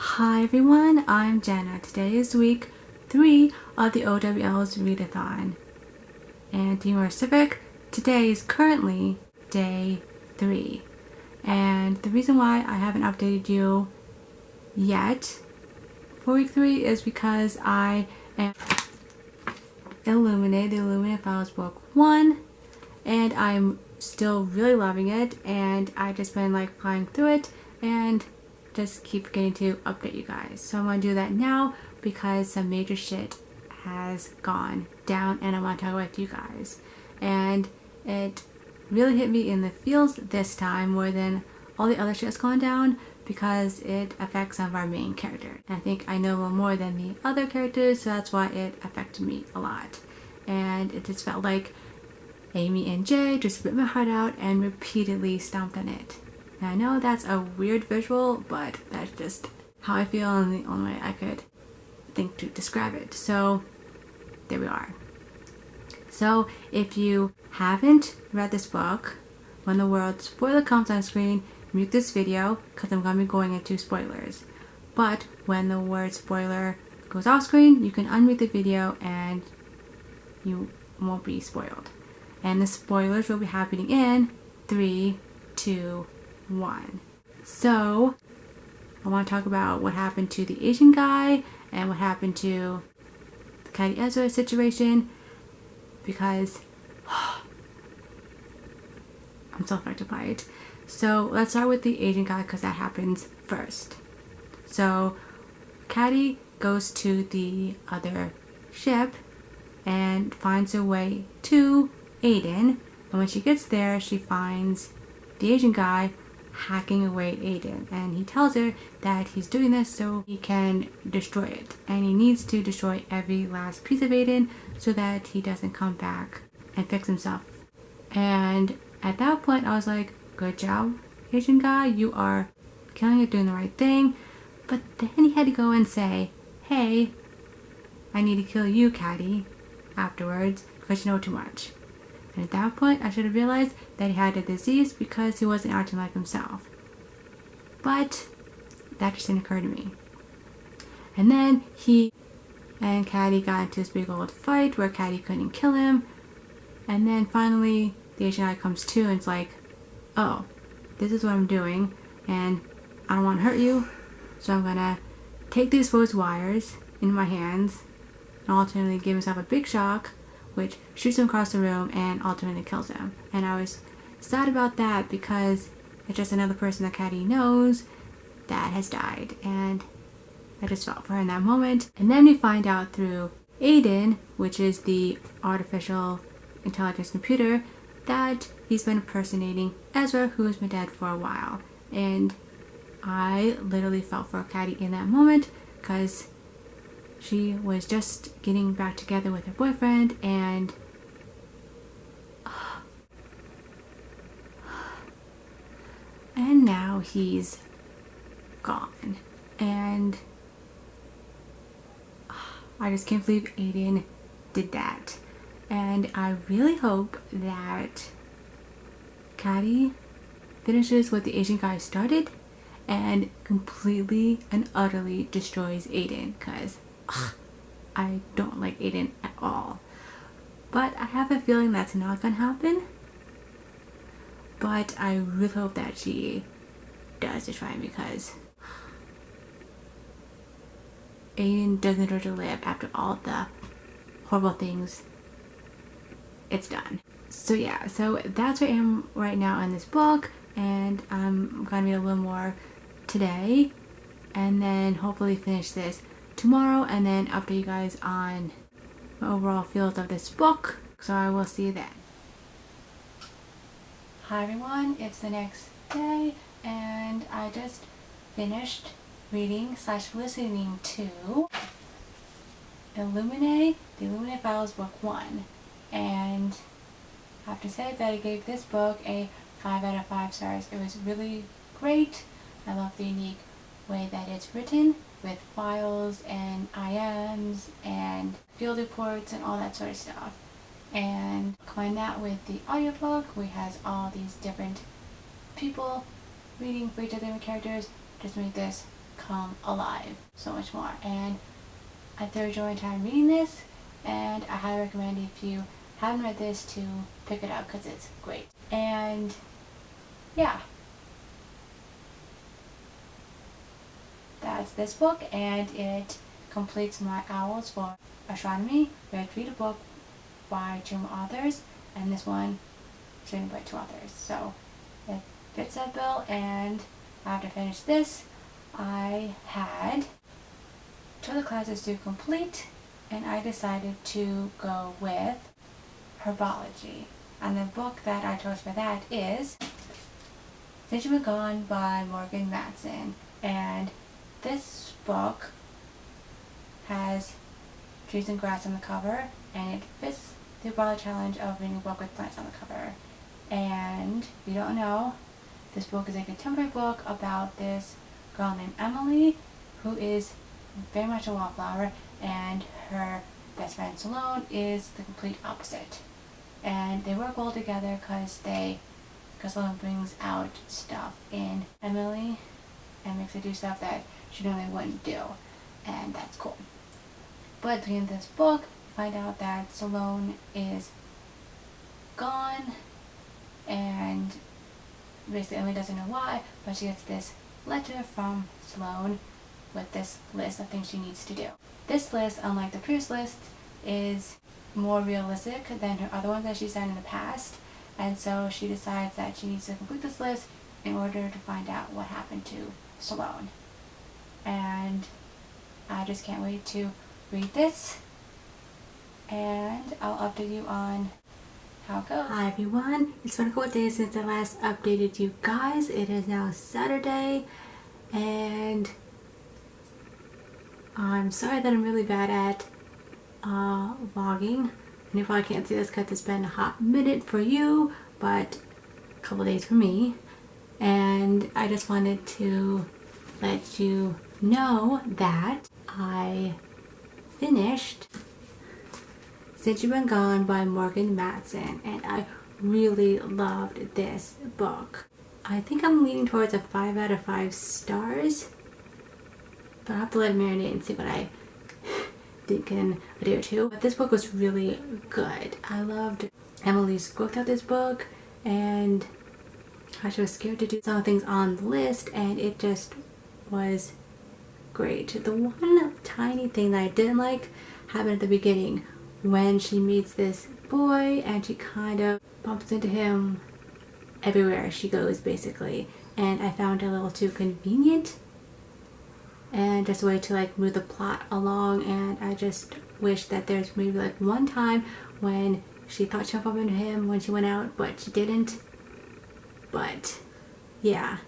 Hi everyone, I'm Jenna. Today is week 3 of the O.W.L's Read-a-thon. And to be more specific, today is currently day 3. And the reason why I haven't updated you yet for week 3 is because I am Illuminate, the Illuminate Files book 1, and I'm still really loving it, and I've just been like flying through it and just keep forgetting to update you guys. So I'm going to do that now because some major shit has gone down and I want to talk about you guys. And it really hit me in the feels this time more than all the other shit that's gone down because it affects some of our main characters. And I think I know a little more than the other characters, so that's why it affected me a lot. And it just felt like Amy and Jay just ripped my heart out and repeatedly stomped on it. Now I know that's a weird visual, but that's just how I feel and the only way I could think to describe it. So there we are. So if you haven't read this book, when the word spoiler comes on screen, mute this video because I'm going to be going into spoilers. But when the word spoiler goes off screen, you can unmute the video and you won't be spoiled. And the spoilers will be happening in 3, 2, 1. So I want to talk about what happened to the Asian guy and what happened to the Caddy Ezra situation because I'm so affected by it. So let's start with the Asian guy because that happens first. So Caddy goes to the other ship and finds her way to Aiden, and when she gets there she finds the Asian guy hacking away at Aiden, and he tells her that he's doing this so he can destroy it, and he needs to destroy every last piece of Aiden so that he doesn't come back and fix himself. And at that point I was like, good job Asian guy, you are killing it, doing the right thing. But then he had to go and say, hey, I need to kill you, Caddy, afterwards because you know too much. And at that point, I should have realized that he had a disease because he wasn't acting like himself. But that just didn't occur to me. And then he and Caddy got into this big old fight where Caddy couldn't kill him. And then finally, the Asian guy comes to and it's like, oh, this is what I'm doing and I don't want to hurt you. So I'm going to take the exposed wires in my hands and alternately give himself a big shock, which shoots him across the room and ultimately kills him. And I was sad about that because it's just another person that Caddy knows that has died, and I just felt for her in that moment. And then we find out through Aiden, which is the artificial intelligence computer, that he's been impersonating Ezra, who has been dead for a while. And I literally felt for Caddy in that moment because she was just getting back together with her boyfriend, and now he's gone. And I just can't believe Aiden did that. And I really hope that Caddy finishes what the Asian guy started and completely and utterly destroys Aiden, because I don't like Aiden at all. But I have a feeling that's not gonna happen. But I really hope that she does destroy him because Aiden doesn't deserve to live after all the horrible things it's done. So yeah, so that's where I am right now in this book, and I'm gonna read a little more today and then hopefully finish this tomorrow and then update you guys on my overall feels of this book. So I will see you then. Hi everyone, it's the next day and I just finished reading / listening to Illuminate, the Illuminate Files book 1, and I have to say that I gave this book a 5 out of 5 stars. It was really great. I love the unique way that it's written with files and IMs and field reports and all that sort of stuff. And combine that with the audiobook, which has all these different people reading for each of their characters, just made this come alive so much more. And I thoroughly enjoyed my time reading this, and I highly recommend if you haven't read this to pick it up because it's great. And yeah, that's this book, and it completes my owls for astronomy. We had to read a book by 2 authors, and this one is written by 2 authors. So it fits that bill, and after I finished this, I had 2 other classes to complete, and I decided to go with herbology. And the book that I chose for that is Since You Were Gone by Morgan Matson. And this book has trees and grass on the cover, and it fits the herbology challenge of reading a book with plants on the cover. And if you don't know, this book is a contemporary book about this girl named Emily, who is very much a wallflower, and her best friend Sloane is the complete opposite. And they work well together because Sloane brings out stuff in Emily and makes her do stuff that she normally wouldn't do, and that's cool. But at the end of this book, you find out that Sloane is gone, and basically Emily doesn't know why, but she gets this letter from Sloane with this list of things she needs to do. This list, unlike the previous list, is more realistic than her other ones that she's done in the past, and so she decides that she needs to complete this list in order to find out what happened to Sloane. And I just can't wait to read this, and I'll update you on how it goes. Hi everyone, it's been a couple days since I last updated you guys. It is now Saturday, and I'm sorry that I'm really bad at vlogging. And you probably can't see this because it's been a hot minute for you, but a couple days for me. And I just wanted to let you know that I finished Since You've Been Gone by Morgan Matson, and I really loved this book. I think I'm leaning towards a 5 out of 5 stars, but I'll have to let it marinate and see what I think in a day or two. But this book was really good. I loved Emily's growth of this book, and how she was scared to do some things on the list, and it just was great. The one tiny thing that I didn't like happened at the beginning when she meets this boy and she kind of bumps into him everywhere she goes, basically, and I found it a little too convenient and just a way to like move the plot along. And I just wish that there's maybe like one time when she thought she bumped into him when she went out, but she didn't. But yeah,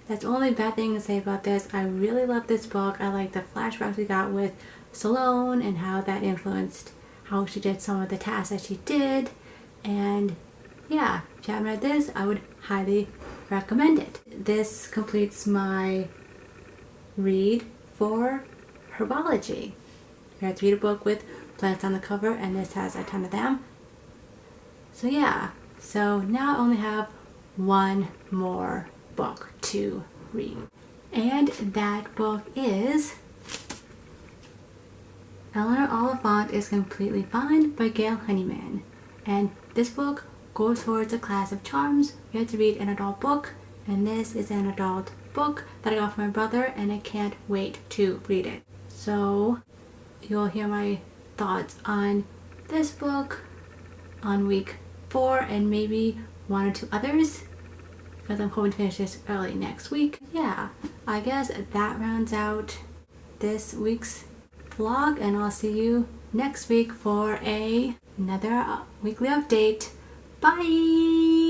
that's the only bad thing to say about this. I really love this book. I like the flashbacks we got with Sloane and how that influenced how she did some of the tasks that she did. And yeah, if you haven't read this, I would highly recommend it. This completes my read for herbology. You have to read a book with plants on the cover, and this has a ton of them. So yeah, so now I only have one more book to read, and that book is Eleanor Oliphant is Completely Fine by Gail Honeyman. And this book goes towards a class of charms. We have to read an adult book, and this is an adult book that I got from my brother, and I can't wait to read it. So you'll hear my thoughts on this book on week 4 and maybe 1 or 2 others, because I'm hoping to finish this early next week. Yeah, I guess that rounds out this week's vlog, and I'll see you next week for another weekly update. Bye!